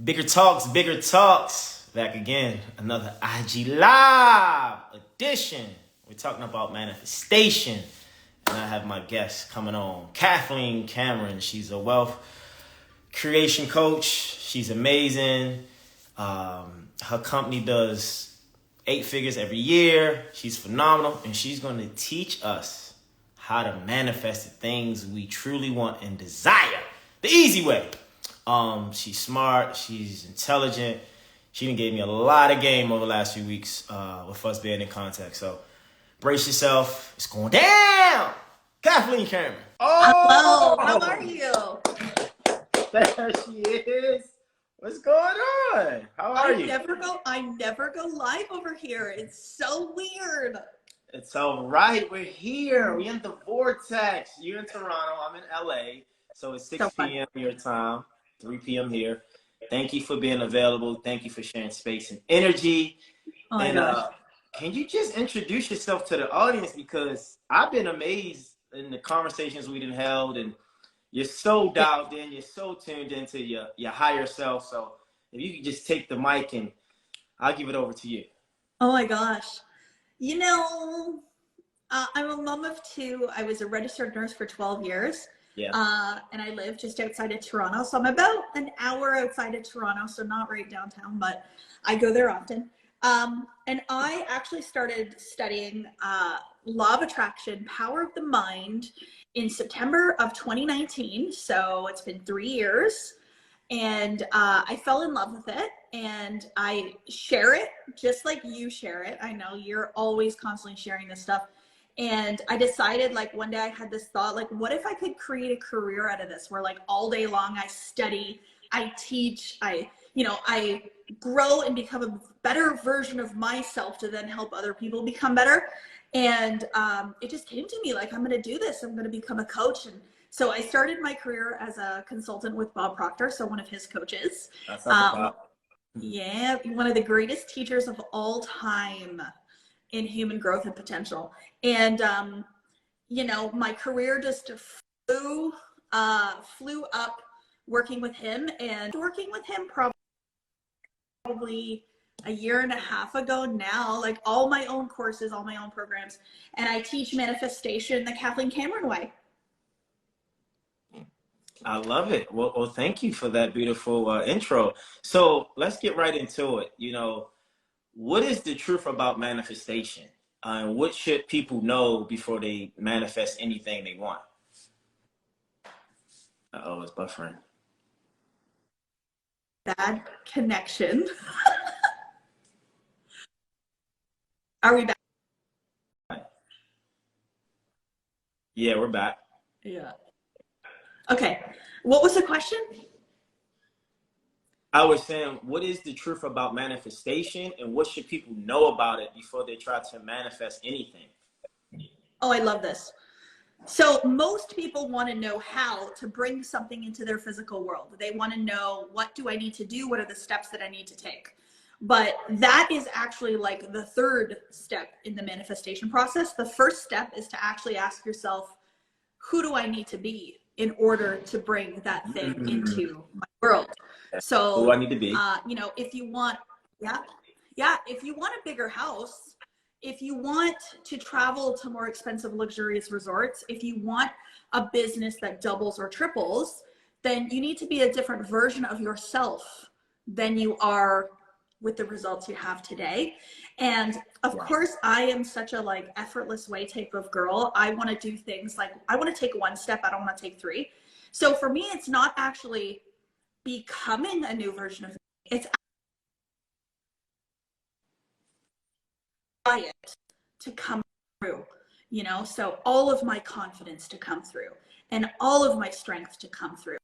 Bigger talks, bigger talks. Back again, another IG Live edition. We're talking about manifestation. And I have my guest coming on, Kathleen Cameron. She's a wealth creation coach. She's amazing. Her company does 8 figures every year. She's phenomenal. And she's going to teach us how to manifest the things we truly want and desire. The easy way. She's smart. She's intelligent. She done gave me a lot of game over the last few weeks with us being in contact. So brace yourself. It's going down. Kathleen Cameron. Hello, how are you? There she is. What's going on? How are you? I never go live over here. It's so weird. It's all right. We're here. We're in the vortex. You're in Toronto. I'm in LA. So it's 6 p.m. your time, 3 p.m. here. Thank you for being available. Thank you for sharing space and energy. Oh my And gosh. can you just introduce yourself to the audience? Because I've been amazed in the conversations we done held, and you're so dialed in, you're so tuned into your higher self. So if you could just take the mic and I'll give it over to you. Oh my gosh. You know, I'm a mom of 2. I was a registered nurse for 12 years. Yeah. And I live just outside of Toronto. So I'm about an hour outside of Toronto. So not right downtown, but I go there often. And I actually started studying law of attraction, power of the mind in September of 2019. So it's been 3 years. And I fell in love with it, and I share it just like you share it. I know you're always constantly sharing this stuff. And I decided, like, one day I had this thought, like, what if I could create a career out of this where, like, all day long I study, I teach, I grow and become a better version of myself to then help other people become better. And it just came to me, like, I'm going to do this. I'm going to become a coach. And so I started my career as a consultant with Bob Proctor, so one of his coaches. That's not Bob. Yeah, one of the greatest teachers of all time in human growth and potential. And my career just flew up working with him, and working with him probably a year and a half ago now, like all my own courses, all my own programs. And I teach manifestation the Kathleen Cameron way. I love it. Well, thank you for that beautiful intro. So let's get right into it. What is the truth about manifestation? And what should people know before they manifest anything they want? Uh-oh, it's buffering. Bad connection. Are we back? Yeah, we're back. Yeah. Okay. What was the question? I was saying, what is the truth about manifestation, and what should people know about it before they try to manifest anything? Oh, I love this. So most people want to know how to bring something into their physical world. They want to know, what do I need to do? What are the steps that I need to take? But that is actually like the third step in the manifestation process. The first step is to actually ask yourself, who do I need to be in order to bring that thing into my world? So Who do I need to be? if you want, if you want a bigger house, if you want to travel to more expensive, luxurious resorts, if you want a business that doubles or triples, then you need to be a different version of yourself than you are with the results you have today. And of course, I am such a effortless way type of girl. I want to do things like, I want to take one step. I don't want to take 3. So for me, it's not actually becoming a new version of me. It's it to come through, so all of my confidence to come through, and all of my strength to come through.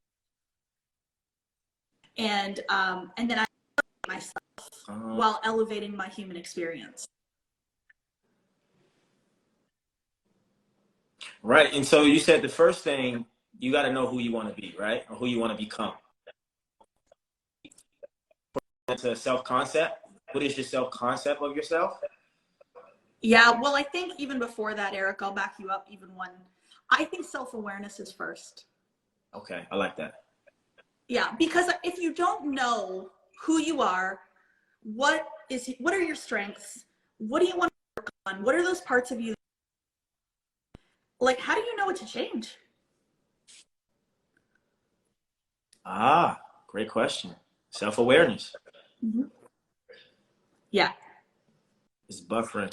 And then I myself while elevating my human experience. Right. And so you said the first thing, you got to know who you want to be, right? Or who you want to become. That's a self-concept. What is your self-concept of yourself? Yeah, well, I think even before that, Eric, I'll back you up even one. I think self-awareness is first. Okay, I like that. Yeah, because if you don't know who you are, what are your strengths? What do you want to work on? What are those parts of you? Like, how do you know what to change? Ah, great question. Self-awareness Mhm. Yeah. is buffering.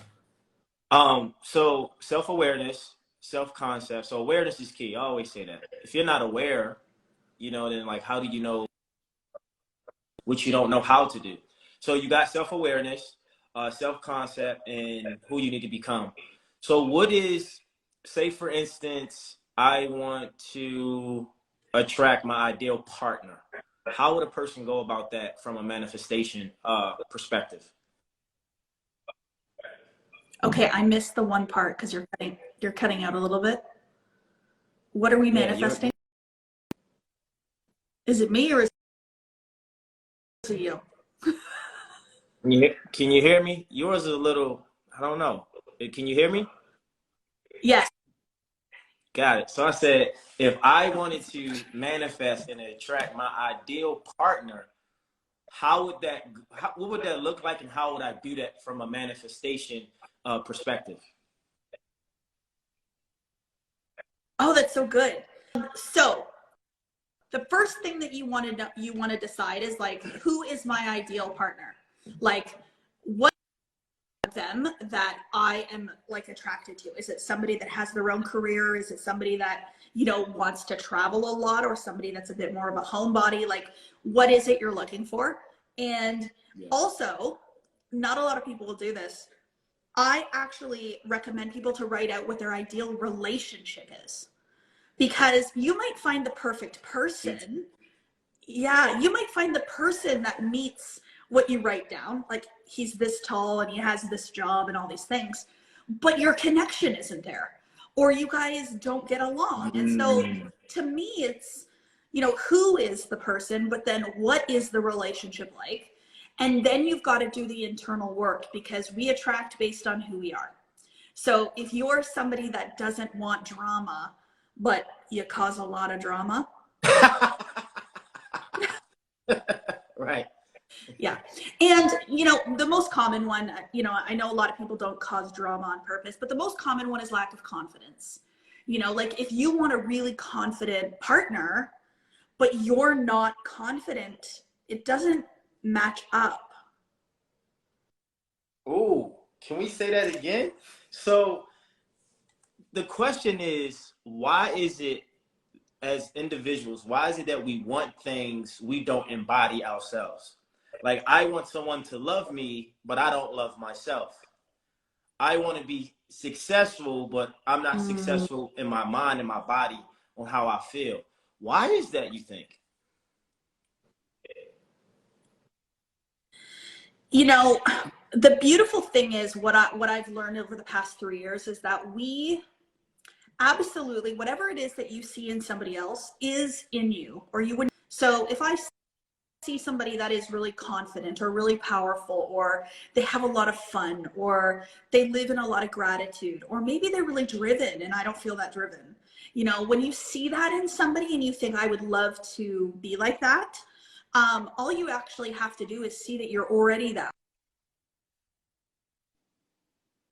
So self-awareness, self-concept. So awareness is key. I always say that. If you're not aware, then like how do you know what you don't know how to do? So you got self-awareness, self-concept, and who you need to become. So what is, say for instance, I want to attract my ideal partner. How would a person go about that from a manifestation perspective? Okay, I missed the one part because you're cutting out a little bit. What are we Yeah, you're. manifesting? Is it me or is it you? Can you hear me? Yours is a little. I don't know. Can you hear me? Yes. Got it. So I said, if I wanted to manifest and attract my ideal partner, what would that look like, and how would I do that from a manifestation perspective? Oh, that's so good. So the first thing that you want to decide is like, who is my ideal partner? Like, what them that I am like attracted to? Is it somebody that has their own career? Is it somebody that, wants to travel a lot, or somebody that's a bit more of a homebody? Like, what is it you're looking for? And Yeah. also, not a lot of people will do this. I actually recommend people to write out what their ideal relationship is, because you might find the perfect person. Yeah, you might find the person that meets what you write down. Like, he's this tall and he has this job and all these things, but your connection isn't there, or you guys don't get along. And so Mm. to me, it's, who is the person, but then what is the relationship like? And then you've got to do the internal work, because we attract based on who we are. So if you're somebody that doesn't want drama, but you cause a lot of drama, Right. yeah. And, the most common one, I know a lot of people don't cause drama on purpose, but the most common one is lack of confidence. Like, if you want a really confident partner, but you're not confident, it doesn't match up. Oh, can we say that again? So the question is, why is it, as individuals, why is it that we want things we don't embody ourselves? Like, I want someone to love me, but I don't love myself. I want to be successful, but I'm not successful in my mind and my body on how I feel. Why is that, you think? The beautiful thing is, what I've learned over the past 3 years is that we absolutely, whatever it is that you see in somebody else is in you, or you wouldn't. So if I see somebody that is really confident or really powerful, or they have a lot of fun, or they live in a lot of gratitude, or maybe they're really driven and I don't feel that driven. When you see that in somebody and you think, I would love to be like that, all you actually have to do is see that you're already that.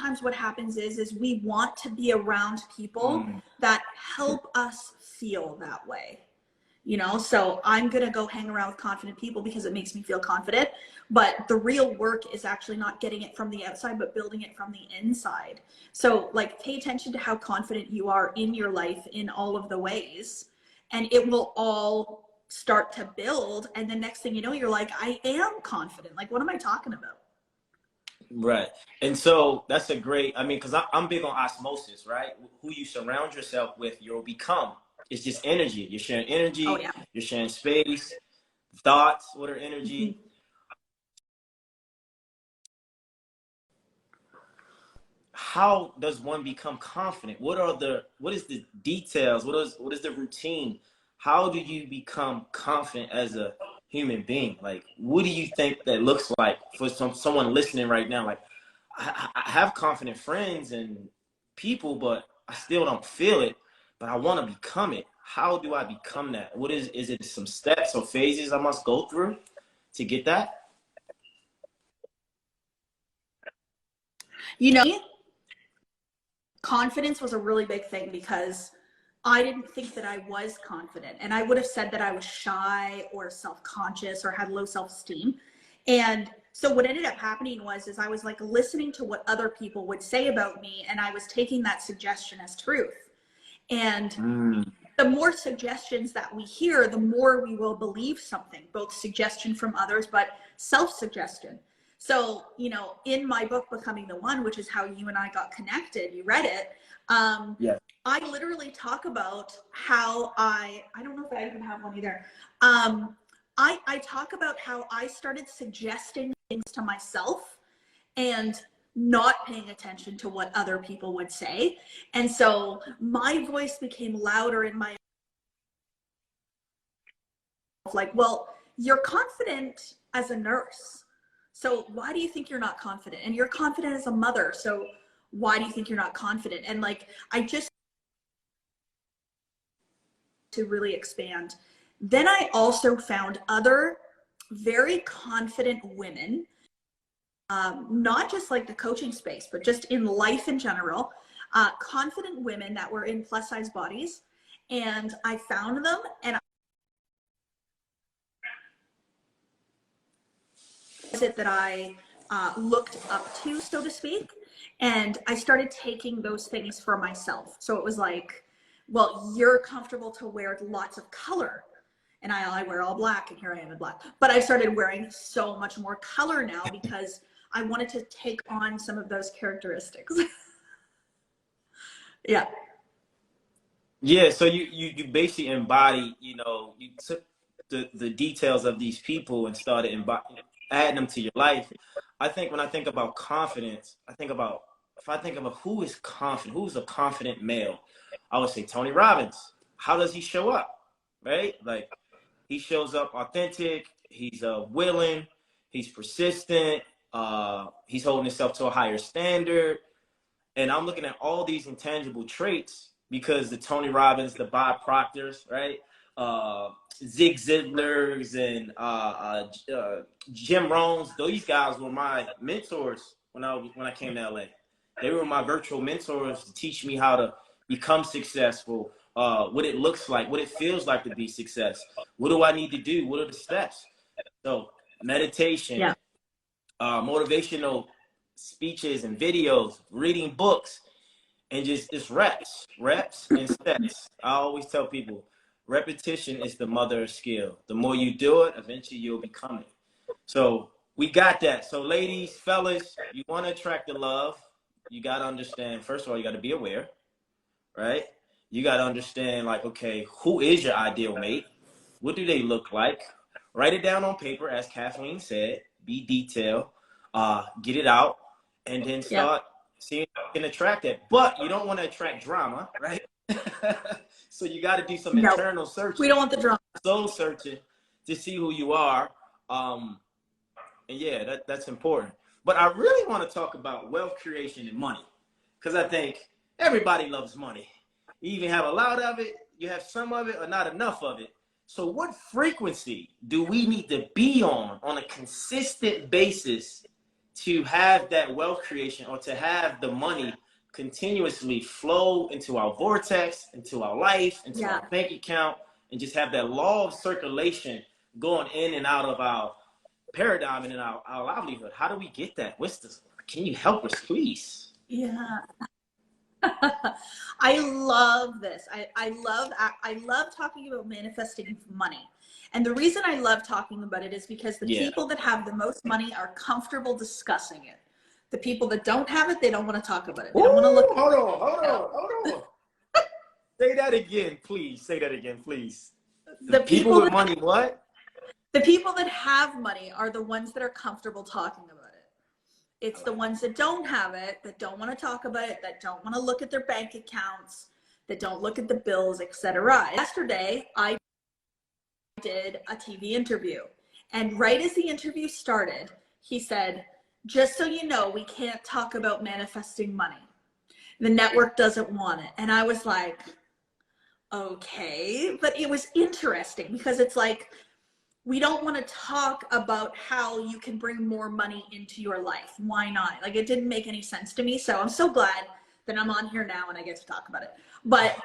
Sometimes what happens is we want to be around people that help us feel that way. So I'm going to go hang around with confident people because it makes me feel confident. But the real work is actually not getting it from the outside, but building it from the inside. So, like, pay attention to how confident you are in your life in all of the ways, and it will all start to build. And the next thing you know, you're like, I am confident. Like, what am I talking about? Right. And so that's a great, I mean, because I'm big on osmosis, right? Who you surround yourself with, you'll become. It's just energy. You're sharing Oh, energy, yeah. you're sharing space, thoughts, what are Mhm. energy? How does one become confident? What is the details? What is the routine? How do you become confident as a human being? Like, what do you think that looks like for someone listening right now? Like, I have confident friends and people, but I still don't feel it, but I want to become it. how do I become that? What is it some steps or phases I must go through to get that? You know, confidence was a really big thing because I didn't think that I was confident. And I would have said that I was shy or self-conscious or had low self-esteem. And so what ended up happening was I was like listening to what other people would say about me, and I was taking that suggestion as truth. And the more suggestions that we hear, the more we will believe something, both suggestion from others, but self-suggestion. So, you know, in my book, Becoming the One, which is how you and I got connected, you read it. Yeah. I literally talk about how I don't know if I even have one either. I talk about how I started suggesting things to myself and not paying attention to what other people would say. And so my voice became louder in my, like, well, you're confident as a nurse. So why do you think you're not confident? And you're confident as a mother. So why do you think you're not confident? And like, I just, to really expand. Then I also found other very confident women, not just like the coaching space, but just in life in general, confident women that were in plus size bodies. And I found them, and it that I looked up to, so to speak. And I started taking those things for myself. So it was like, well, you're comfortable to wear lots of color. And I wear all black, and here I am in black. But I started wearing so much more color now because I wanted to take on some of those characteristics. Yeah. Yeah, so you basically embody, you know, you took the details of these people and started adding them to your life. I think when I think about confidence, if I think about who is confident, who's a confident male, I would say Tony Robbins. How does he show up? Right? Like, he shows up authentic, he's willing, he's persistent, he's holding himself to a higher standard. And I'm looking at all these intangible traits because the Tony Robbins, the Bob Proctors, right? Zig Ziglars and Jim Rohns, these guys were my mentors when I came to LA. They were my virtual mentors to teach me how to become successful, what it looks like, what it feels like to be success. What do I need to do? What are the steps? So meditation, Yeah. Motivational speeches and videos, reading books, and just reps and steps. I always tell people, repetition is the mother of skill. The more you do it, eventually you'll become it. So we got that. So ladies, fellas, you want to attract the love, you got to understand, first of all, you got to be aware, right? You got to understand, like, okay, who is your ideal mate? What do they look like? Write it down on paper, as Kathleen said. Be detailed. Get it out, and then start seeing if you can attract it. But you don't want to attract drama, right? So you got to do some internal searching. We don't want the drama. Soul searching to see who you are. And yeah, that's important. But I really want to talk about wealth creation and money, because I think everybody loves money. You even have a lot of it, you have some of it, or not enough of it. So what frequency do we need to be on a consistent basis to have that wealth creation, or to have the money continuously flow into our vortex, into our life, into our bank account, and just have that law of circulation going in and out of our paradigm and in our livelihood? How do we get that? What's this? Can you help us, please? Yeah. I love this. I love talking about manifesting money. And the reason I love talking about it is because the people that have the most money are comfortable discussing it. The people that don't have it, they don't want to talk about it. They don't want to look at Hold on. Say that again, please. Say that again, please. The people with money, what? The people that have money are the ones that are comfortable talking about it. It's the ones that don't have it, that don't want to talk about it, that don't want to look at their bank accounts, that don't look at the bills, etc. Yesterday, I did a TV interview, and right as the interview started, he said, "Just so you know, we can't talk about manifesting money. The network doesn't want it." And I was like, okay. But it was interesting because it's like, we don't want to talk about how you can bring more money into your life. Why not? Like, it didn't make any sense to me. So I'm so glad that I'm on here now and I get to talk about it. But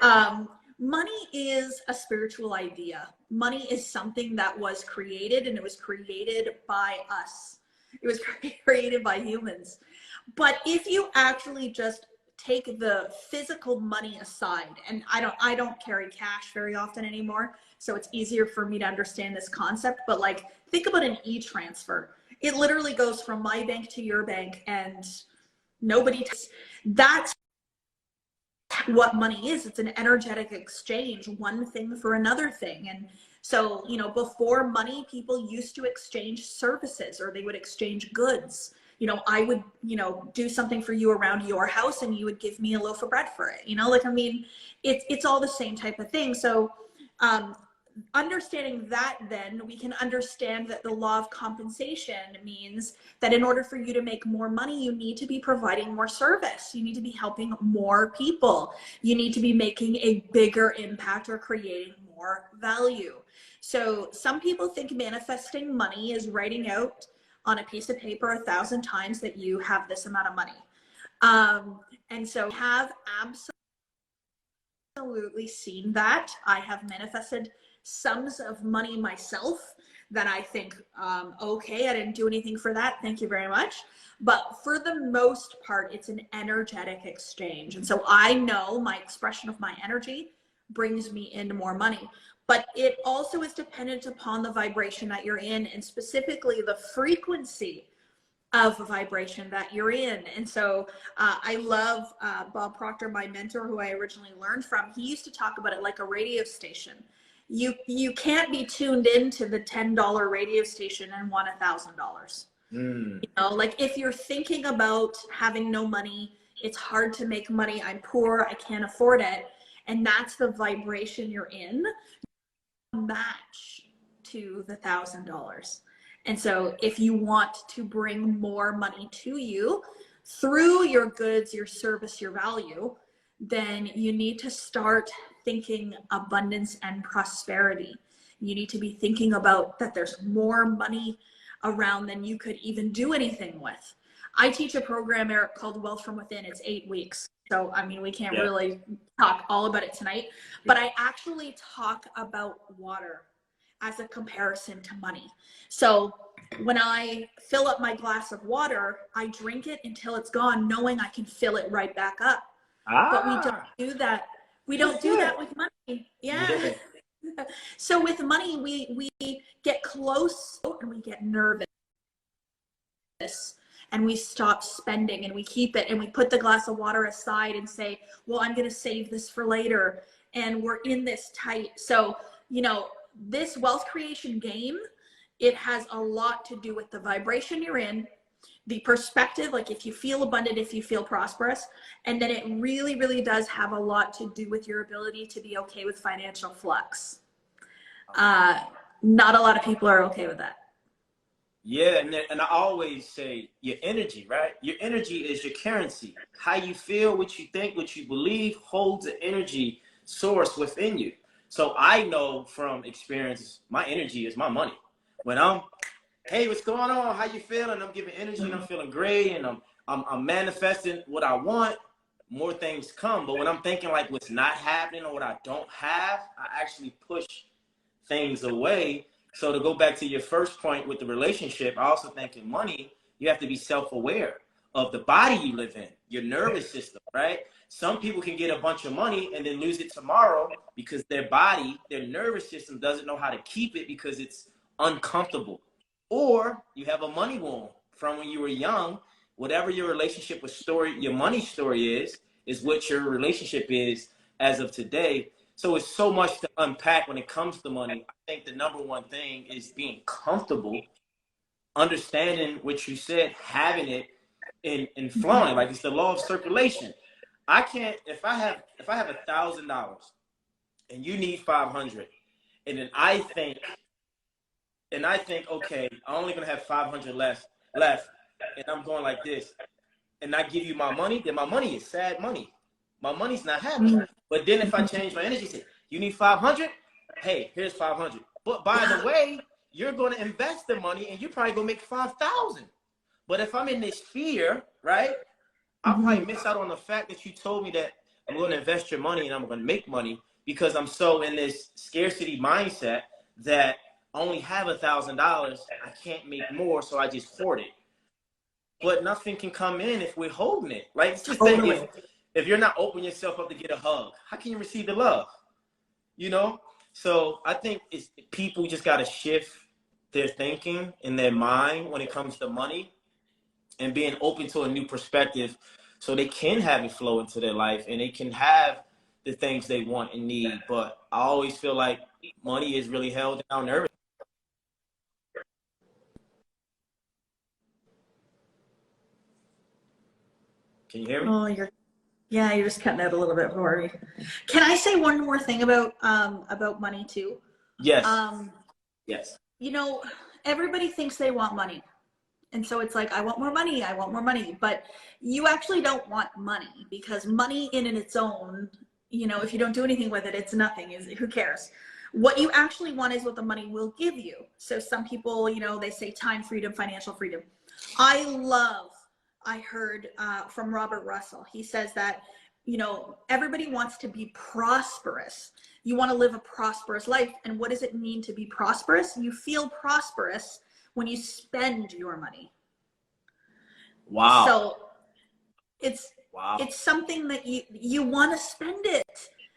money is a spiritual idea. Money is something that was created, and it was created by us. It was created by humans. But if you actually just take the physical money aside, and I don't carry cash very often anymore, so it's easier for me to understand this concept. But like, think about an e-transfer. It literally goes from my bank to your bank, and nobody that's what money is. It's an energetic exchange, one thing for another thing. And so, you know, before money, people used to exchange services, or they would exchange goods. You know, I would, you know, do something for you around your house and you would give me a loaf of bread for it. You know, like, I mean, it's all the same type of thing. So understanding that, then we can understand that the law of compensation means that in order for you to make more money, you need to be providing more service. You need to be helping more people. You need to be making a bigger impact or creating more value. So some people think manifesting money is writing out on a piece of paper 1,000 times that you have this amount of money. And so have absolutely seen that. I have manifested sums of money myself that I think, okay, I didn't do anything for that, thank you very much. But for the most part, it's an energetic exchange. And so I know my expression of my energy brings me into more money. But it also is dependent upon the vibration that you're in, and specifically the frequency of vibration that you're in. And so I love Bob Proctor, my mentor, who I originally learned from. He used to talk about it like a radio station. You can't be tuned into the $10 radio station and want $1,000. You know, like, if you're thinking about having no money, it's hard to make money, I'm poor, I can't afford it, and that's the vibration you're in, match to the $1,000. And so if you want to bring more money to you through your goods, your service, your value, then you need to start thinking abundance and prosperity. You need to be thinking about that there's more money around than you could even do anything with. I teach a program, Eric, called Wealth from Within. It's 8 weeks. So, I mean, we can't really talk all about it tonight, but I actually talk about water as a comparison to money. So when I fill up my glass of water, I drink it until it's gone, knowing I can fill it right back up. But we don't do that. We don't do that with money. Yeah. So with money, we get close and we get nervous, and we stop spending, and we keep it, and we put the glass of water aside and say, well, I'm going to save this for later. And we're in this tight. So, you know, this wealth creation game, it has a lot to do with the vibration you're in, the perspective, like if you feel abundant, if you feel prosperous, and then it really, really does have a lot to do with your ability to be okay with financial flux. Not a lot of people are okay with that. Yeah, and I always say your energy, right? Your energy is your currency. How you feel, what you think, what you believe holds an energy source within you. So I know from experience, my energy is my money. When I'm, hey, what's going on? How you feeling? I'm giving energy and I'm feeling great, and I'm manifesting what I want, more things come. But when I'm thinking like what's not happening or what I don't have, I actually push things away. So to go back to your first point with the relationship, I also think in money, you have to be self-aware of the body you live in, your nervous system, right? Some people can get a bunch of money and then lose it tomorrow because their body, their nervous system doesn't know how to keep it because it's uncomfortable. Or you have a money wound from when you were young. Whatever your relationship with story, your money story is what your relationship is as of today. So it's so much to unpack when it comes to money. I think the number one thing is being comfortable, understanding what you said, having it and flowing. Like, it's the law of circulation. I can't, if I have $1,000 and you need 500, and then I think, okay, I'm only gonna have 500 left, and I'm going like this, and I give you my money, then my money is sad money. My money's not happy. But then if I change my energy, say, You need 500? Hey, here's 500. But by the way, you're going to invest the money and you're probably going to make 5,000. But if I'm in this fear, right, I'll probably miss out on the fact that you told me that I'm going to invest your money and I'm going to make money, because I'm so in this scarcity mindset that I only have $1,000. I can't make more, so I just hoard it. But nothing can come in if we're holding it. Like, it's just Totally. if you're not opening yourself up to get a hug, how can you receive the love? You know? So I think people just got to shift their thinking in their mind when it comes to money, and being open to a new perspective so they can have it flow into their life and they can have the things they want and need. But I always feel like money is really held down to everything. Can you hear me? Oh, you're just cutting out a little bit for me. Can I say one more thing about money too? Yes. Yes. You know, everybody thinks they want money. And so it's like, I want more money, I want more money. But you actually don't want money, because money in its own, you know, if you don't do anything with it, it's nothing. Who cares? What you actually want is what the money will give you. So some people, you know, they say time freedom, financial freedom. I heard from Robert Russell. He says that, you know, everybody wants to be prosperous. You want to live a prosperous life. And what does it mean to be prosperous? You feel prosperous when you spend your money. Wow. So it's something that you want to spend it.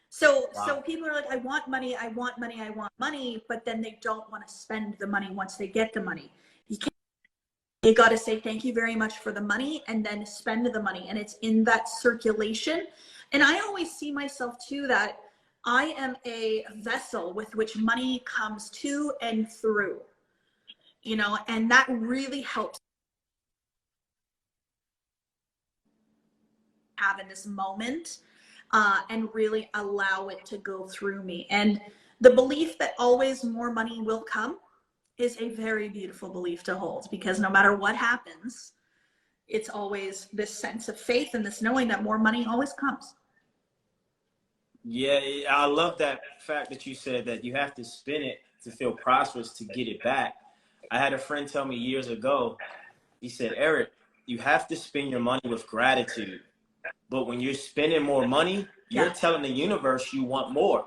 So people are like, I want money, I want money, I want money, but then they don't want to spend the money once they get the money. You got to say thank you very much for the money and then spend the money. And it's in that circulation. And I always see myself too, that I am a vessel with which money comes to and through, you know, and that really helps have in this moment and really allow it to go through me. And the belief that always more money will come is a very beautiful belief to hold, because no matter what happens, it's always this sense of faith and this knowing that more money always comes. Yeah, I love that fact that you said that you have to spin it to feel prosperous to get it back. I had a friend tell me years ago, he said, Eric, you have to spend your money with gratitude. But when you're spending more money, you're telling the universe you want more.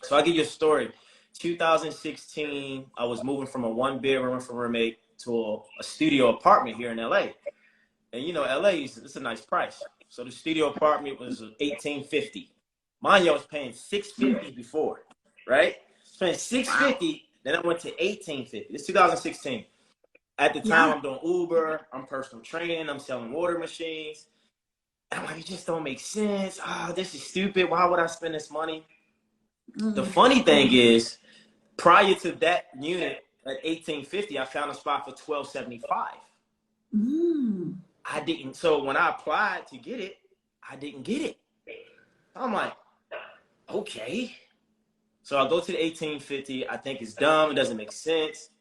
So I'll give you a story. 2016, I was moving from a one-bedroom for roommate to a studio apartment here in LA. And you know, LA it's a nice price. So the studio apartment was $1,850. Mind you, I was paying $650 before, right? Spent $650, then I went to $1,850. It's 2016. At the time, I'm doing Uber, I'm personal training, I'm selling water machines. And I'm like, it just don't make sense. This is stupid. Why would I spend this money? The funny thing is, prior to that unit at $1,850, I found a spot for $1,275. I didn't. So when I applied to get it, I didn't get it. I'm like, okay. So I go to the $1,850. I think it's dumb. It doesn't make sense.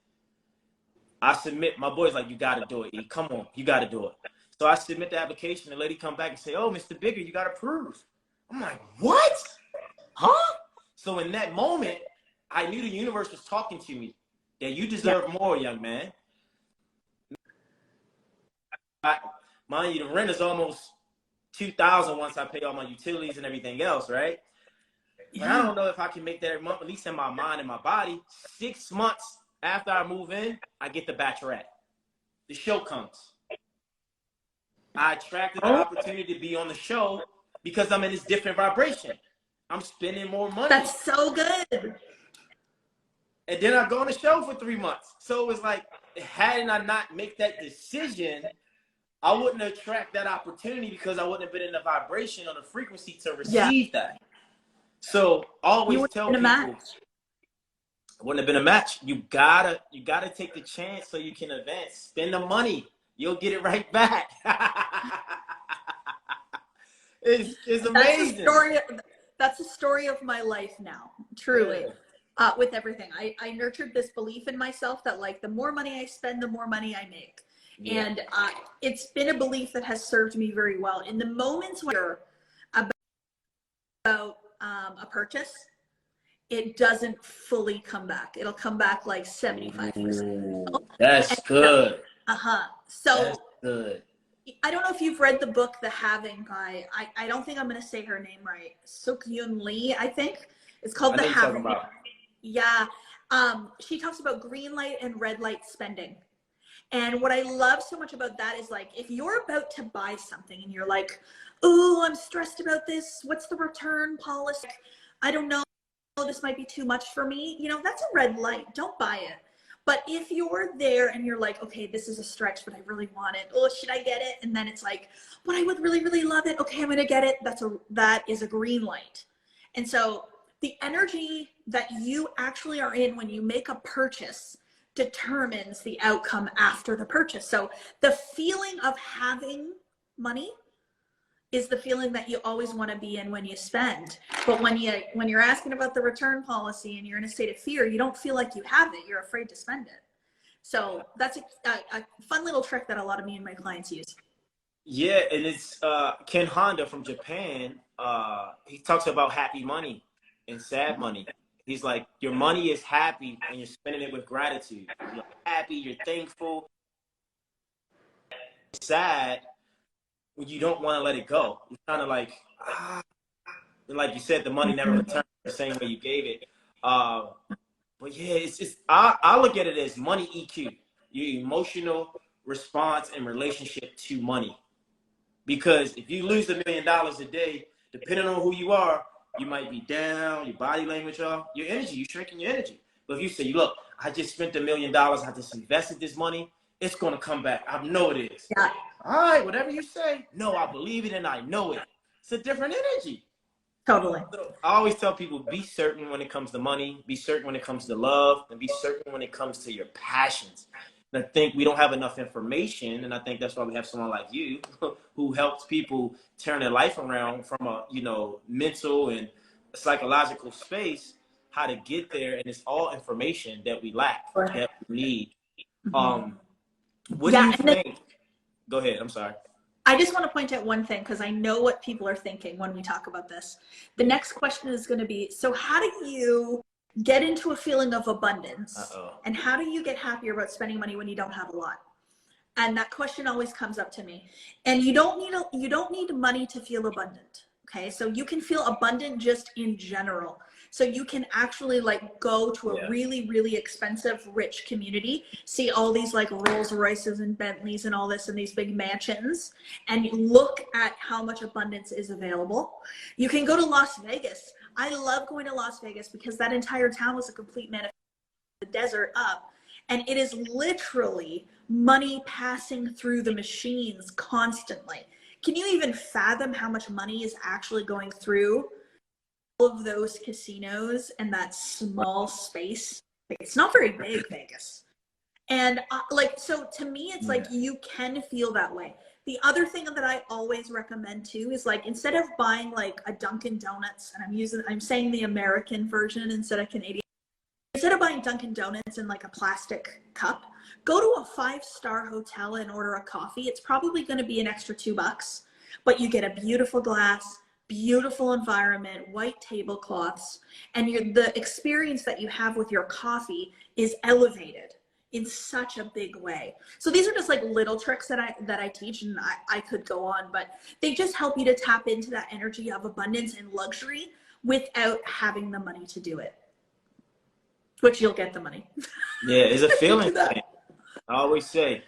I submit. My boy's like, you got to do it. E. Come on, you got to do it. So I submit the application. The lady come back and say, oh, Mr. Bigger, you got approved. I'm like, what? Huh? So in that moment, I knew the universe was talking to me, that you deserve more, young man. Mind you, the rent is almost $2,000 once I pay all my utilities and everything else, right? But I don't know if I can make that every month, at least in my mind and my body. 6 months after I move in, I get the Bachelorette. The show comes. I attracted the opportunity to be on the show because I'm in this different vibration. I'm spending more money. That's so good. And then I go on the show for 3 months. So it was like, had I not make that decision, I wouldn't attract that opportunity because I wouldn't have been in the vibration on the frequency to receive that. So always tell people, it wouldn't have been a match. You gotta take the chance so you can advance. Spend the money. You'll get it right back. It's amazing. That's the story of my life now, truly. With everything, I nurtured this belief in myself that, like, the more money I spend, the more money I make. And it's been a belief that has served me very well. In the moments where about a purchase, it doesn't fully come back. It'll come back like 75%. Ooh, that's good. So that's good. I don't know if you've read the book The Halving by, I don't think I'm going to say her name right. Suk-Yoon Lee, I think. It's called The Halving. Yeah. She talks about green light and red light spending. And what I love so much about that is like, if you're about to buy something and you're like, oh, I'm stressed about this. What's the return policy? I don't know. This might be too much for me. You know, that's a red light. Don't buy it. But if you're there and you're like, okay, this is a stretch, but I really want it. Oh, should I get it? And then it's like, but I would really, really love it. Okay, I'm going to get it. That is a green light. And so the energy that you actually are in when you make a purchase determines the outcome after the purchase. So the feeling of having money is the feeling that you always want to be in when you spend. But when you're asking about the return policy and you're in a state of fear, you don't feel like you have it. You're afraid to spend it. So that's a fun little trick that a lot of me and my clients use. Yeah, and it's Ken Honda from Japan. He talks about happy money and sad money. He's like, your money is happy and you're spending it with gratitude. You're happy, you're thankful. Sad when you don't want to let it go. You're kind of like, like you said, the money never returned the same way you gave it. But yeah, it's just, I look at it as money EQ, your emotional response and relationship to money. Because if you lose $1 million a day, depending on who you are, you might be down, your body language off, your energy, you're shrinking your energy. But if you say, look, I just spent $1 million, I just invested this money, it's going to come back. I know it is. Yeah. All right, whatever you say. No, I believe it and I know it. It's a different energy. Totally. So I always tell people, be certain when it comes to money, be certain when it comes to love, and be certain when it comes to your passions. And I think we don't have enough information, and I think that's why we have someone like you who helps people turn their life around from a mental and psychological space, how to get there, and it's all information that we lack, that we need. What do you think? Go ahead. I'm sorry. I just want to point out one thing because I know what people are thinking when we talk about this. The next question is going to be, so how do you get into a feeling of abundance? And how do you get happier about spending money when you don't have a lot? And that question always comes up to me. And you don't need money to feel abundant. Okay, so you can feel abundant just in general. So you can actually like go to a really, really expensive, rich community, see all these like Rolls Royces and Bentleys and all this and these big mansions, and look at how much abundance is available. You can go to Las Vegas. I love going to Las Vegas because that entire town was a complete manifestation of the desert up. And it is literally money passing through the machines constantly. Can you even fathom how much money is actually going through all of those casinos and that small space? It's not very big, Vegas. And so to me, it's like you can feel that way. The other thing that I always recommend too is like, instead of buying like a Dunkin' Donuts, and I'm saying the American version instead of Canadian, instead of buying Dunkin' Donuts in like a plastic cup, go to a 5-star hotel and order a coffee. It's probably going to be an extra $2, but you get a beautiful glass, beautiful environment, white tablecloths, and the experience that you have with your coffee is elevated in such a big way. So these are just like little tricks that I teach, and I could go on, but they just help you to tap into that energy of abundance and luxury without having the money to do it, which you'll get the money. Yeah, it's a feeling thing. I always say,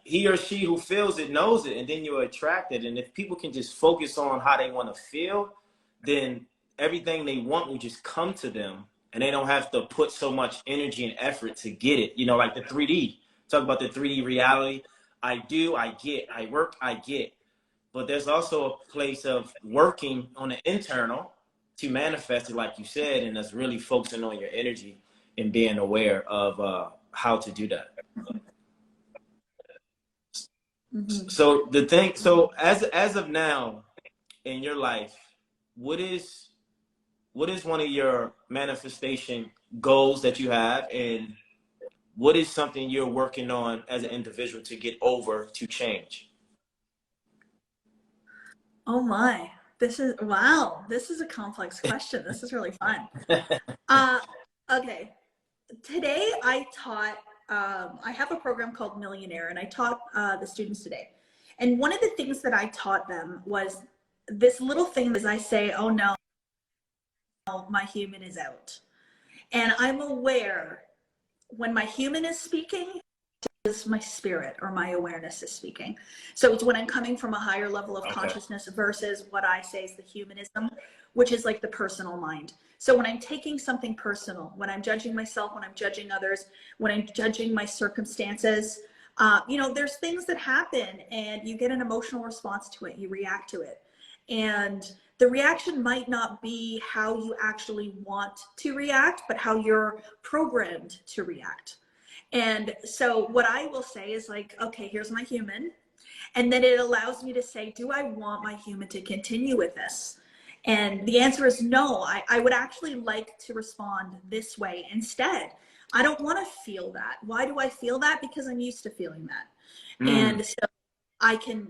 he or she who feels it knows it, and then you're attracted. And if people can just focus on how they want to feel, then everything they want will just come to them, and they don't have to put so much energy and effort to get it. You know, like the 3D. Talk about the 3D reality. I get. I work, I get. But there's also a place of working on the internal to manifest it, like you said, and that's really focusing on your energy and being aware of how to do that. So as of now in your life, what is one of your manifestation goals that you have, and what is something you're working on as an individual to get over, to change? Oh my, wow, this is a complex question. This is really fun. Okay. Today I taught, I have a program called Millionaire, and I taught the students today. And one of the things that I taught them was this little thing as I say, oh no, my human is out. And I'm aware when my human is speaking, is my spirit or my awareness is speaking. So it's when I'm coming from a higher level of consciousness versus what I say is the humanism, which is like the personal mind. So when I'm taking something personal, when I'm judging myself, when I'm judging others, when I'm judging my circumstances, you know, there's things that happen and you get an emotional response to it, you react to it. And the reaction might not be how you actually want to react, but how you're programmed to react. And so what I will say is like, okay, here's my human. And then it allows me to say, do I want my human to continue with this? And the answer is no. I would actually like to respond this way instead. I don't want to feel that. Why do I feel that? Because I'm used to feeling that. And so I can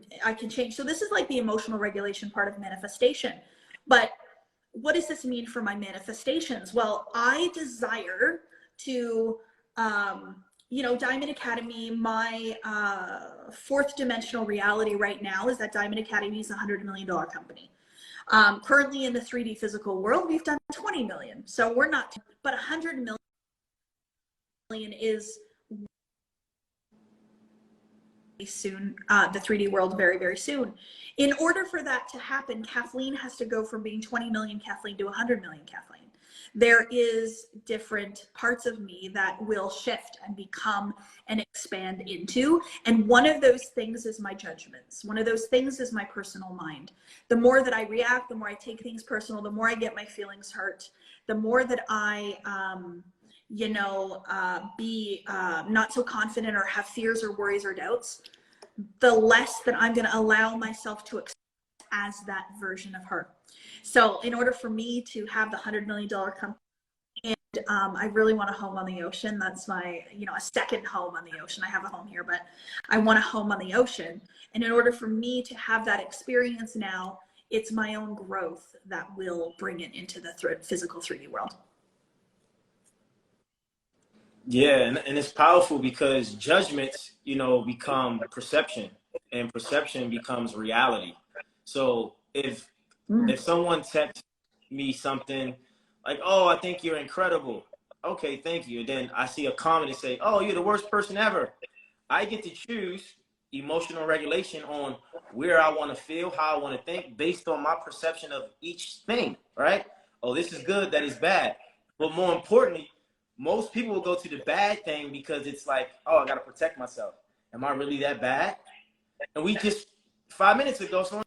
change. So this is like the emotional regulation part of manifestation. But what does this mean for my manifestations? Well, I desire to, you know, Diamond Academy, my fourth dimensional reality right now is that Diamond Academy is a $100 million company. Currently in the 3D physical world, we've done 20 million. So we're not, but 100 million is soon, the 3D world very, very soon. In order for that to happen, Kathleen has to go from being 20 million Kathleen to 100 million Kathleen. There is different parts of me that will shift and become and expand into. And one of those things is my judgments. One of those things is my personal mind. The more that I react, the more I take things personal, the more I get my feelings hurt, the more that I, you know, be not so confident or have fears or worries or doubts, the less that I'm going to allow myself to accept as that version of her. So in order for me to have the $100 million company, and I really want a home on the ocean. That's my, you know, a second home on the ocean. I have a home here, but I want a home on the ocean. And in order for me to have that experience now, it's my own growth that will bring it into the physical 3D world. Yeah, and it's powerful because judgments, you know, become perception, and perception becomes reality. So if someone texts me something like, "Oh, I think you're incredible," okay, thank you. And then I see a comment and say, "Oh, you're the worst person ever." I get to choose emotional regulation on where I want to feel, how I want to think, based on my perception of each thing. Right? Oh, this is good. That is bad. But more importantly, most people will go to the bad thing because it's like, oh, I got to protect myself. Am I really that bad? And we just 5 minutes ago, someone,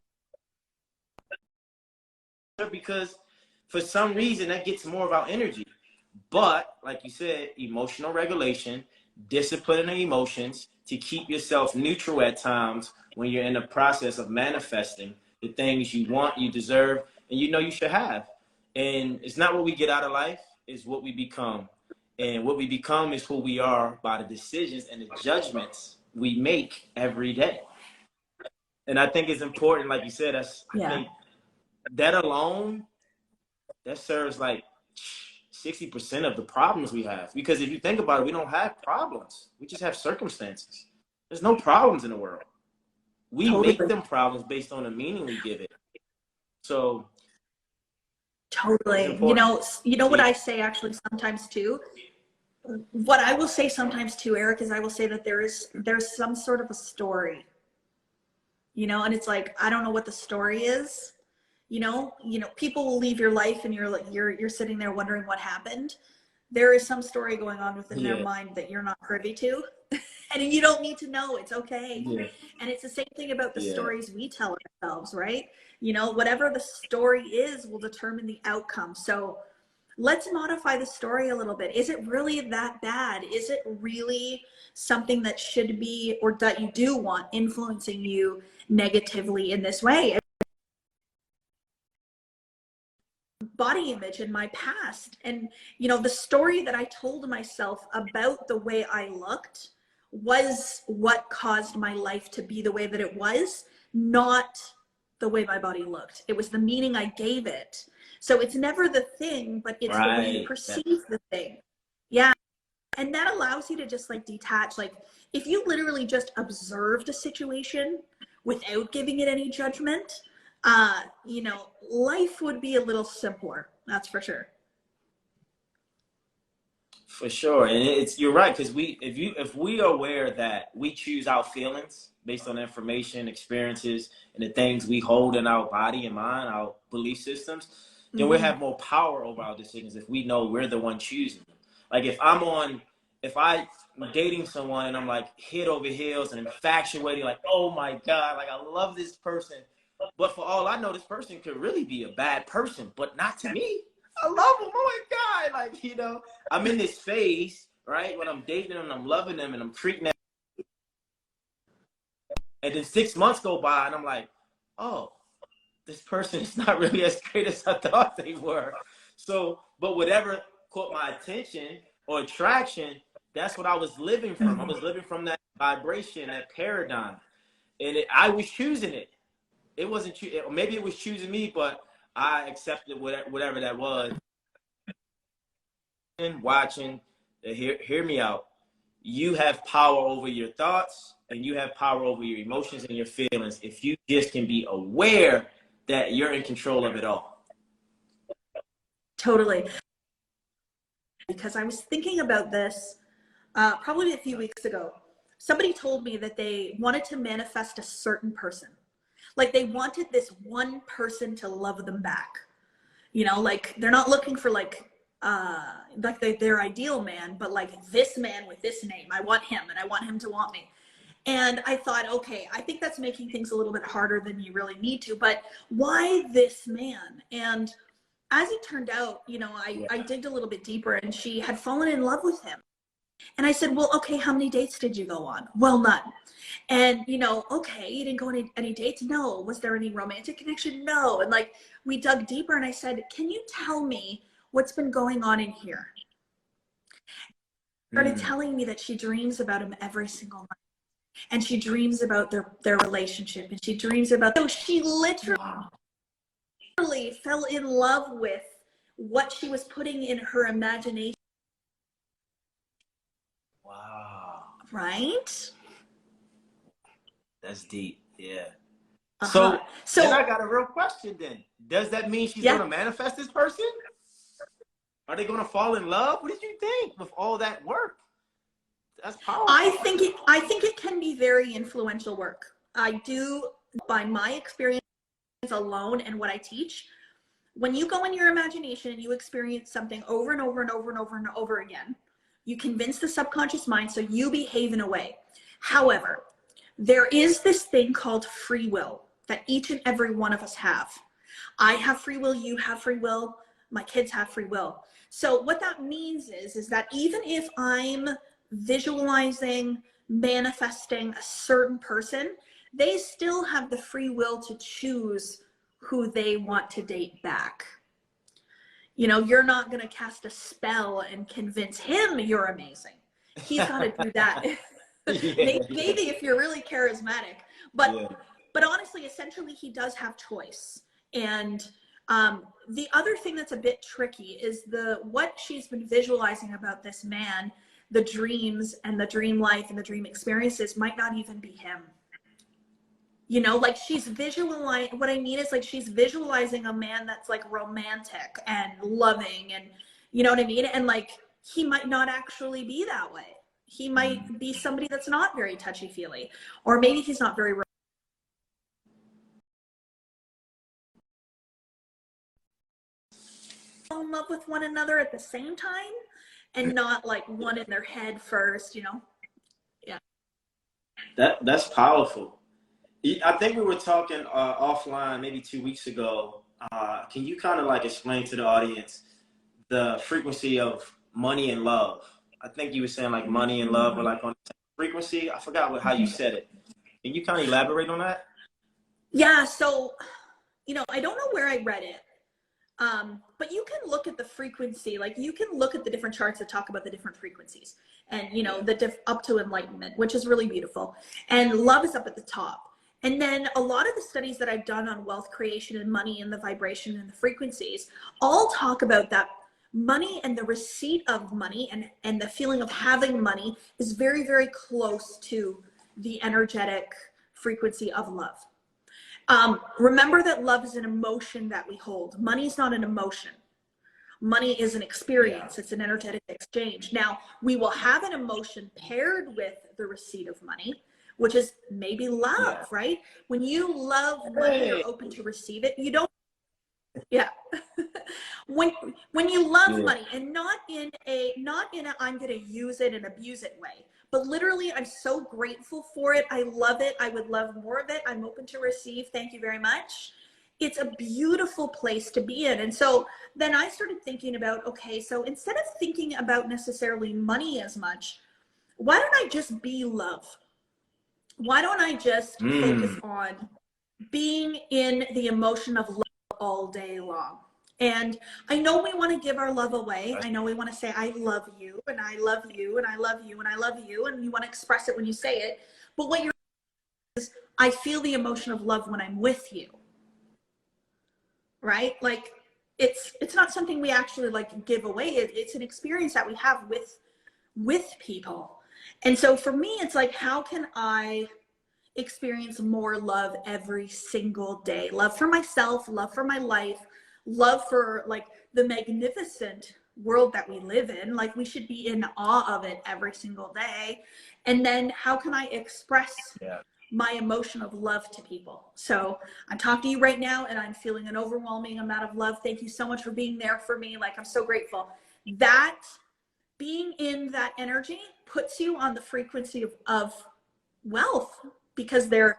because for some reason that gets more of our energy. But like you said, emotional regulation, disciplining emotions to keep yourself neutral at times when you're in the process of manifesting the things you want, you deserve, and you know you should have. And it's not what we get out of life, it's what we become. And what we become is who we are by the decisions and the judgments we make every day. And I think it's important, like you said, I think that alone, that serves like 60% of the problems we have. Because if you think about it, we don't have problems. We just have circumstances. There's no problems in the world. We make them problems based on the meaning we give it. So totally. You know what I say actually sometimes too? What I will say sometimes too, Eric, is I will say that there's some sort of a story, you know, and it's like, I don't know what the story is. You know, people will leave your life and you're sitting there wondering what happened. There is some story going on within their mind that you're not privy to. And you don't need to know. It's okay. And it's the same thing about the stories we tell ourselves, right? You know, whatever the story is will determine the outcome. So let's modify the story a little bit. Is it really that bad? Is it really something that should be, or that you do want, influencing you negatively in this way? Body image in my past, and you know, the story that I told myself about the way I looked was what caused my life to be the way that it was, not the way my body looked. It was the meaning I gave it. So it's never the thing, but it's the way you perceive the thing. Yeah. And that allows you to just like detach. Like if you literally just observed a situation without giving it any judgment, you know, life would be a little simpler. That's for sure. For sure, and you're right, because if we are aware that we choose our feelings based on information, experiences, and the things we hold in our body and mind, our belief systems, then we have more power over our decisions if we know we're the one choosing them. Like if I'm dating someone and I'm like head over heels and infatuated, like, oh my God, like I love this person, but for all I know, this person could really be a bad person, but not to me. I love them. Oh my God. Like, you know, I'm in this phase, right? When I'm dating them and I'm loving them and I'm treating them. And then 6 months go by and I'm like, oh, this person is not really as great as I thought they were. So, but whatever caught my attention or attraction, that's what I was living from. I was living from that vibration, that paradigm. And I was choosing it. It wasn't, maybe it was choosing me, but I accepted whatever that was. And watching, hear me out. You have power over your thoughts and you have power over your emotions and your feelings if you just can be aware that you're in control of it all. Totally. Because I was thinking about this probably a few weeks ago. Somebody told me that they wanted to manifest a certain person. Like they wanted this one person to love them back. You know, like they're not looking for like their ideal man, but like this man with this name. I want him and I want him to want me. And I thought, okay, I think that's making things a little bit harder than you really need to, but why this man? And as it turned out, you know, I digged a little bit deeper and she had fallen in love with him. And I said, well, okay, how many dates did you go on? Well, none. And, you know, okay, you didn't go on any dates? No. Was there any romantic connection? No. And like, we dug deeper and I said, can you tell me what's been going on in here? Started telling me that she dreams about him every single night. And she dreams about their relationship. And she dreams about, so she literally fell in love with what she was putting in her imagination. Wow. Right? That's deep. Yeah. So then I got a real question then. Does that mean she's going to manifest this person? Are they going to fall in love? What did you think with all that work? That's powerful. I think it can be very influential work. I do, by my experience alone and what I teach, when you go in your imagination and you experience something over and over and over and over and over again, you convince the subconscious mind, so you behave in a way. However, there is this thing called free will that each and every one of us have. I have free will, you have free will, my kids have free will. So what that means is that even if I'm visualizing, manifesting a certain person, they still have the free will to choose who they want to date back. You know, you're not going to cast a spell and convince him you're amazing. He's got to do that. Maybe if you're really charismatic, but honestly, essentially he does have choice. And the other thing that's a bit tricky is what she's been visualizing about this man, the dreams and the dream life and the dream experiences might not even be him. You know, like she's visualizing, what I mean is like she's visualizing a man that's like romantic and loving and, you know what I mean? And like, he might not actually be that way. He might be somebody that's not very touchy-feely, or maybe he's not very in love with one another at the same time and not like one in their head first, you know? Yeah. That's powerful. I think we were talking offline maybe 2 weeks ago. Can you kind of like explain to the audience the frequency of money and love? I think you were saying like money and love are like on the same frequency. I forgot how you said it. Can you kind of elaborate on that? Yeah. So, you know, I don't know where I read it. But you can look at the frequency, like you can look at the different charts that talk about the different frequencies and, you know, up to enlightenment, which is really beautiful. And love is up at the top. And then a lot of the studies that I've done on wealth creation and money and the vibration and the frequencies all talk about that money and the receipt of money and the feeling of having money is very, very close to the energetic frequency of love. Remember that love is an emotion that we hold. Money is not an emotion. Money is an experience. It's an energetic exchange. Now, we will have an emotion paired with the receipt of money, which is maybe love, right? When you love money, you're open to receive it. You don't, when you love money, and not in a I'm going to use it and abuse it way, but literally I'm so grateful for it. I love it. I would love more of it. I'm open to receive. Thank you very much. It's a beautiful place to be in. And so then I started thinking about, okay, so instead of thinking about necessarily money as much, why don't I just be love? Why don't I just focus on being in the emotion of love all day long? And I know we want to give our love away. I know we want to say, I love you, and I love you, and I love you, and I love you, and you want to express it when you say it. But what you're is, I feel the emotion of love when I'm with you. Right? Like it's not something we actually like give away. It's an experience that we have with people. And so for me, it's like, how can I experience more love every single day? Love for myself, love for my life, love for like the magnificent world that we live in. Like we should be in awe of it every single day. And then how can I express my emotion of love to people? So I'm talking to you right now and I'm feeling an overwhelming amount of love. Thank you so much for being there for me. Like, I'm so grateful. That being in that energy puts you on the frequency of wealth, because they're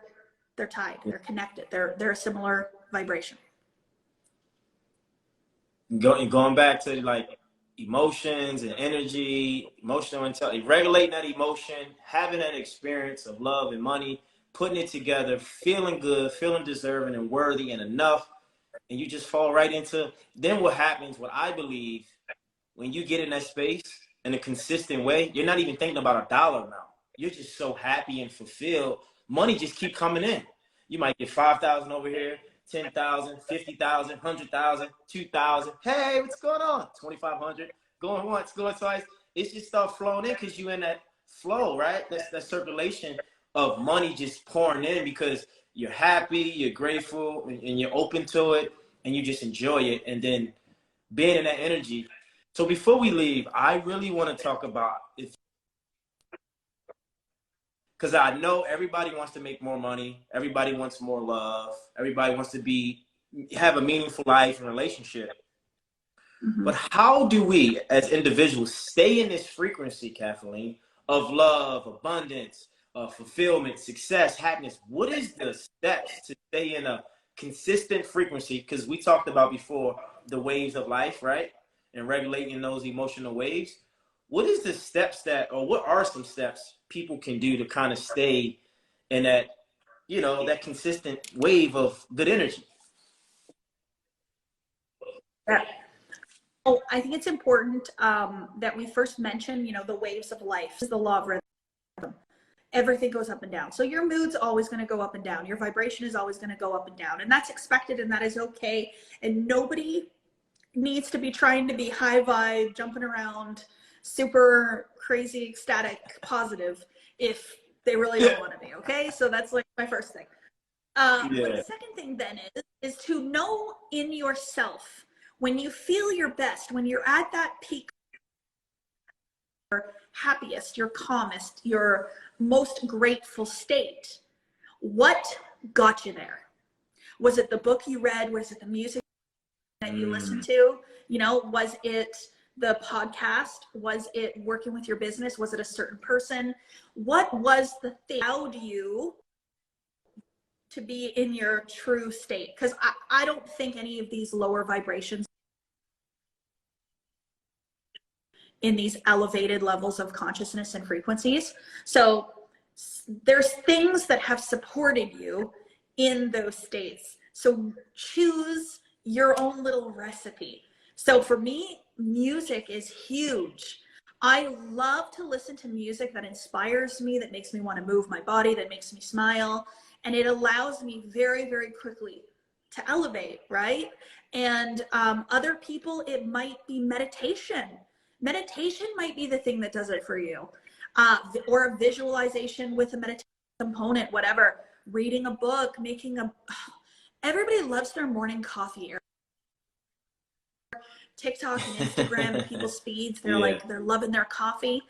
tied, they're connected, they're a similar vibration. Going back to like emotions and energy, emotional intelligence, regulating that emotion, having that experience of love and money, putting it together, feeling good, feeling deserving and worthy and enough, and you just fall right into, then what happens, what I believe, when you get in that space in a consistent way, you're not even thinking about a dollar amount. You're just so happy and fulfilled. Money just keep coming in. You might get 5,000 over here, 10,000, 50,000, 100,000, 2,000. Hey, what's going on? 2,500. Going once, going twice. It's just start flowing in because you in that flow, right? That's that circulation of money just pouring in because you're happy, you're grateful, and you're open to it, and you just enjoy it. And then being in that energy. So before we leave, I really want to talk about, because I know everybody wants to make more money, everybody wants more love, everybody wants to have a meaningful life and relationship. But how do we as individuals stay in this frequency, Kathleen, of love, abundance, fulfillment, success, happiness? What is the steps to stay in a consistent frequency? Because we talked about before the waves of life, right? And regulating those emotional waves. What is the steps what are some steps people can do to kind of stay in that, that consistent wave of good energy? Yeah. Oh, I think it's important that we first mention, the waves of life is the law of rhythm. Everything goes up and down. So your mood's always going to go up and down. Your vibration is always going to go up and down. And that's expected, and that is okay. And nobody needs to be trying to be high vibe, jumping around, super crazy, ecstatic, positive if they really don't want to be, okay? So that's like my first thing. But the second thing then is to know in yourself, when you feel your best, when you're at that peak, your happiest, your calmest, your most grateful state, what got you there? Was it the book you read? Was it the music that you listened to? Was it the podcast? Was it working with your business? Was it a certain person? What was the thing that allowed you to be in your true state? Because I don't think any of these lower vibrations in these elevated levels of consciousness and frequencies. So there's things that have supported you in those states. So choose your own little recipe. So for me, music is huge. I love to listen to music that inspires me, that makes me want to move my body, that makes me smile. and it allows me very, very quickly to elevate, right? And other people, it might be meditation. Meditation might be the thing that does it for you, or a visualization with a meditation component, whatever. Reading a book, making a. Everybody loves their morning coffee. TikTok and Instagram and people's feeds, they're like, they're loving their coffee.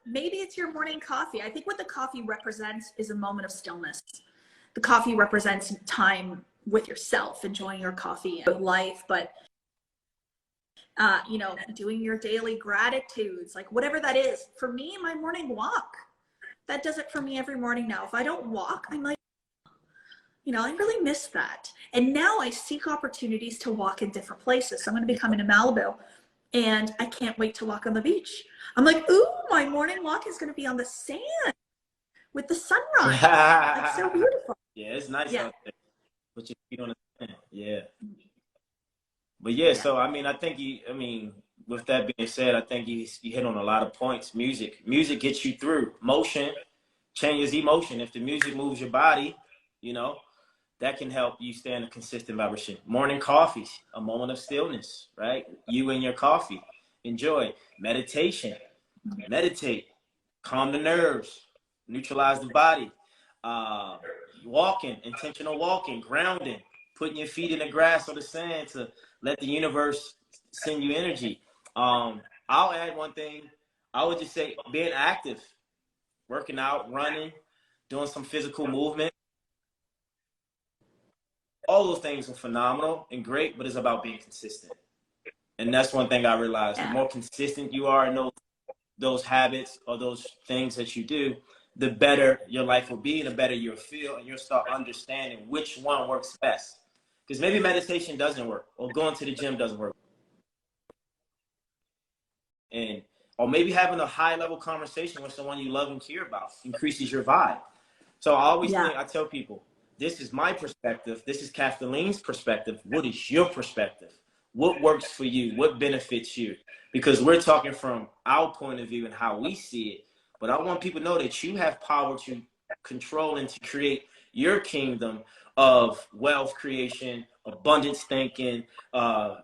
Maybe it's your morning coffee. I think what the coffee represents is a moment of stillness. The coffee represents time with yourself, enjoying your coffee and life, but you know, doing your daily gratitudes, like whatever that is. For me, my morning walk, that does it for me every morning now. If I don't walk, I'm like, you know, I really miss that. And now I seek opportunities to walk in different places. So I'm going to be coming to Malibu, and I can't wait to walk on the beach. I'm like, ooh, my morning walk is going to be on the sand with the sunrise. That's so beautiful. Yeah, it's nice out there. Put your feet on the sand. Yeah. But yeah, so I mean, I think with that being said, I think you hit on a lot of points. Music gets you through. Motion changes emotion. If the music moves your body, you know, that can help you stay in a consistent vibration. Morning coffees, a moment of stillness, right? You and your coffee. Enjoy. Meditation. Meditate. Calm the nerves. Neutralize the body. Walking, intentional walking, grounding, putting your feet in the grass or the sand to let the universe send you energy. I'll add one thing. I would just say being active, working out, running, doing some physical movement. All those things are phenomenal and great, but it's about being consistent. And that's one thing I realized. The more consistent you are in those habits or those things that you do, the better your life will be, the better you'll feel, and you'll start understanding which one works best. Because maybe meditation doesn't work, or going to the gym doesn't work. Or maybe having a high-level conversation with someone you love and care about increases your vibe. So I always think, I tell people, this is my perspective. This is Kathleen's perspective. What is your perspective? What works for you? What benefits you? Because we're talking from our point of view and how we see it. But I want people to know that you have power to control and to create your kingdom of wealth creation, abundance thinking,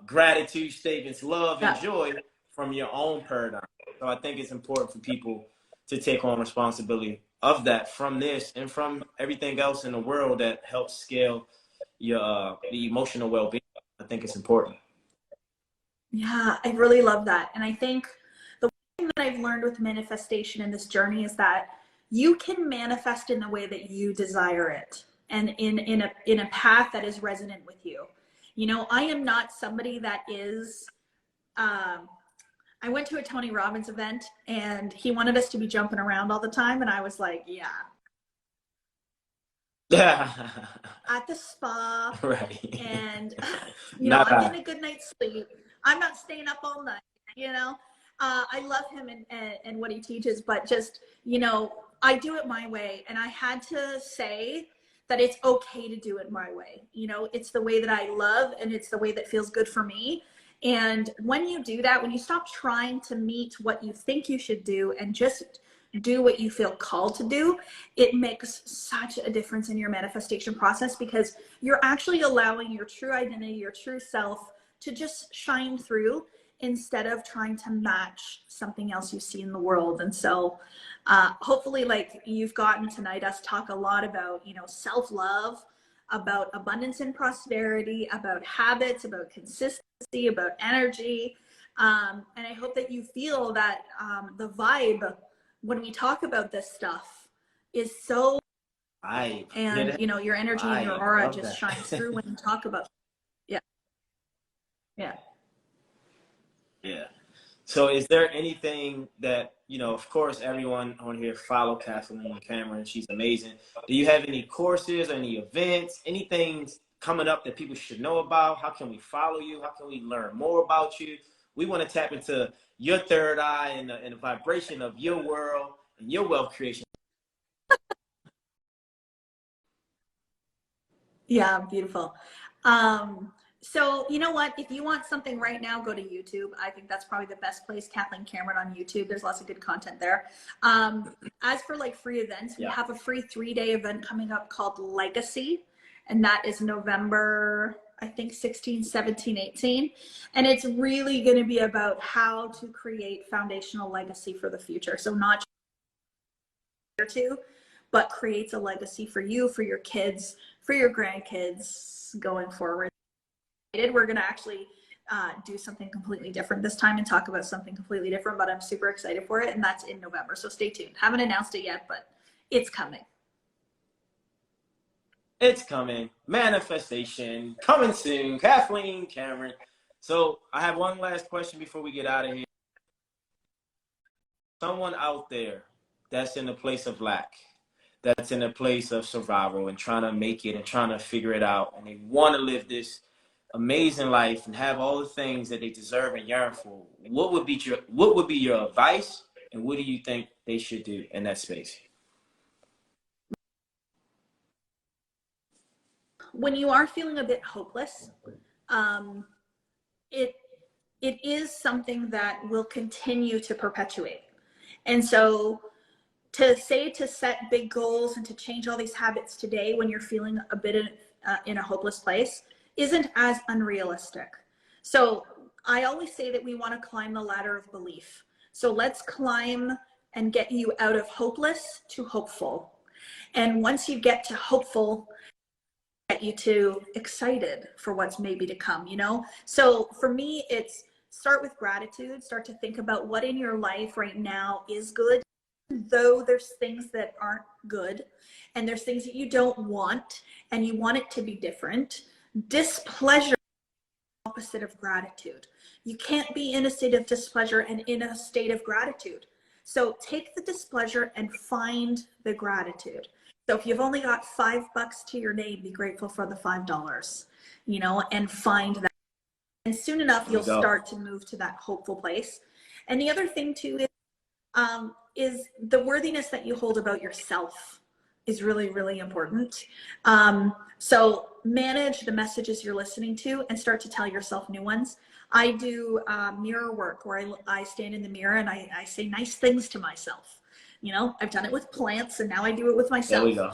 gratitude statements, love, and joy from your own paradigm. So I think it's important for people to take on responsibility of that from this and from everything else in the world that helps scale your the emotional well-being. I think it's important. Yeah, I really love that. And I think the thing that I've learned with manifestation in this journey is that you can manifest in the way that you desire it, and in a path that is resonant with you. You know, I am not somebody that is I went to a Tony Robbins event and he wanted us to be jumping around all the time, and I was like, yeah. At the spa, right. And you know, I'm getting a good night's sleep. I'm not staying up all night, you know. I love him and what he teaches, but just, you know, I do it my way, and I had to say that it's okay to do it my way. You know, it's the way that I love, and it's the way that feels good for me. And when you do that, when you stop trying to meet what you think you should do and just do what you feel called to do, it makes such a difference in your manifestation process, because you're actually allowing your true identity, your true self to just shine through instead of trying to match something else you see in the world. And so hopefully, like, you've gotten tonight us talk a lot about, you know, self-love, about abundance and prosperity, about habits, about consistency, about energy. And I hope that you feel that the vibe when we talk about this stuff is so, and you know, your energy and your aura just shines through when you talk about it. Yeah. So is there anything that, you know, of course, everyone on here follow Kathleen Cameron. She's amazing. Do you have any courses, any events, anything coming up that people should know about? How can we follow you? How can we learn more about you? We want to tap into your third eye and the vibration of your world and your wealth creation. Yeah, beautiful. So you know what? If you want something right now, go to YouTube. I think that's probably the best place. Kathleen Cameron on YouTube. There's lots of good content there. As for like free events, we have a free 3-day event coming up called Legacy, and that is November, I think 16, 17, 18. And it's really going to be about how to create foundational legacy for the future. So not to, but creates a legacy for you, for your kids, for your grandkids going forward. We're going to actually do something completely different this time and talk about something completely different, but I'm super excited for it, and that's in November. So stay tuned. Haven't announced it yet, but it's coming. It's coming. Manifestation coming soon. Kathleen Cameron. So I have one last question before we get out of here. Someone out there that's in a place of lack, that's in a place of survival and trying to make it and trying to figure it out, and they want to live this amazing life and have all the things that they deserve and yearn for, what would be your advice, and what do you think they should do in that space? When you are feeling a bit hopeless, it is something that will continue to perpetuate. And so to set big goals and to change all these habits today when you're feeling a bit in a hopeless place isn't as unrealistic. So I always say that we want to climb the ladder of belief. So let's climb and get you out of hopeless to hopeful. And once you get to hopeful, get you to excited for what's maybe to come, you know? So for me, it's start with gratitude, start to think about what in your life right now is good, though there's things that aren't good, and there's things that you don't want, and you want it to be different. Displeasure is the opposite of gratitude. You can't be in a state of displeasure and in a state of gratitude. So take the displeasure and find the gratitude. So if you've only got $5 to your name, be grateful for the $5, you know, and find that. And soon enough, you'll start to move to that hopeful place. And the other thing too is the worthiness that you hold about yourself is really, really important. So manage the messages you're listening to and start to tell yourself new ones. I do mirror work where I stand in the mirror and I say nice things to myself. You know, I've done it with plants and now I do it with myself. There we go.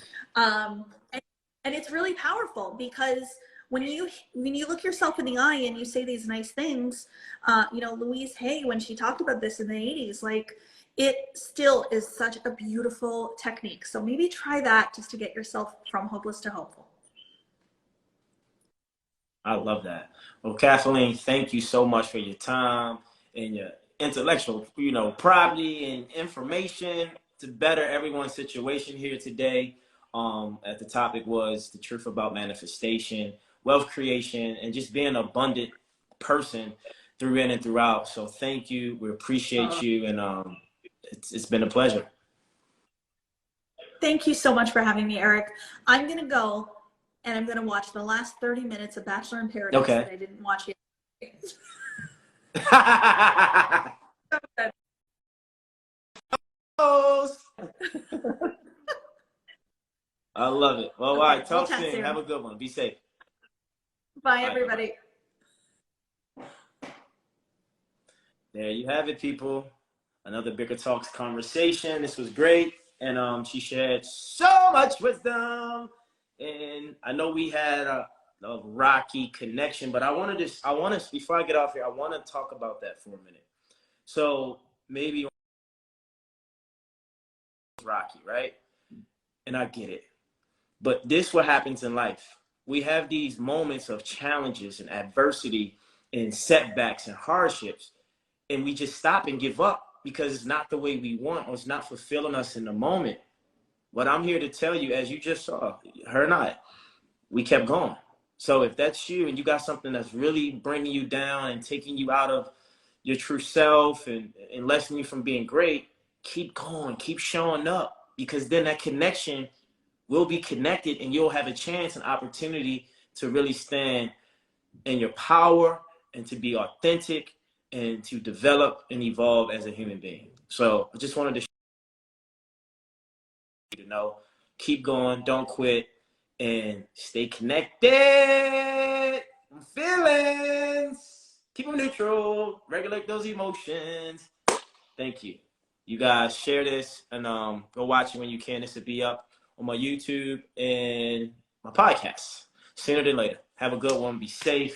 And it's really powerful because when you look yourself in the eye and you say these nice things, you know, Louise Hay, when she talked about this in the 80s, like, it still is such a beautiful technique. So maybe try that just to get yourself from hopeless to hopeful. I love that. Well, Kathleen, thank you so much for your time and your intellectual, you know, property and information to better everyone's situation here today. As the topic was the truth about manifestation, wealth creation, and just being an abundant person through in and throughout. So thank you. We appreciate you. And it's been a pleasure. Thank you so much for having me, Eric. I'm going to go and I'm going to watch the last 30 minutes of Bachelor in Paradise that I didn't watch yet. I love it. Well, all right. Talk soon. Have a good one. Be safe. Bye, everybody. There you have it, people. Another Bigger Talks conversation. This was great. And she shared so much wisdom. And I know we had a rocky connection, but I want to, before I get off here, I want to talk about that for a minute. So maybe rocky, right? And I get it. But this is what happens in life. We have these moments of challenges and adversity and setbacks and hardships, and we just stop and give up because it's not the way we want or it's not fulfilling us in the moment. But I'm here to tell you, as you just saw, her and I, we kept going. So if that's you and you got something that's really bringing you down and taking you out of your true self and lessening you from being great, keep going, keep showing up, because then that connection will be connected and you'll have a chance and opportunity to really stand in your power and to be authentic and to develop and evolve as a human being. So I just wanted to know, keep going, don't quit, and stay connected. feelings. Keep them neutral. Regulate those emotions. Thank you. You guys share this and go watch it when you can. This will be up on my YouTube and my podcast sooner than later. Have a good one. Be safe.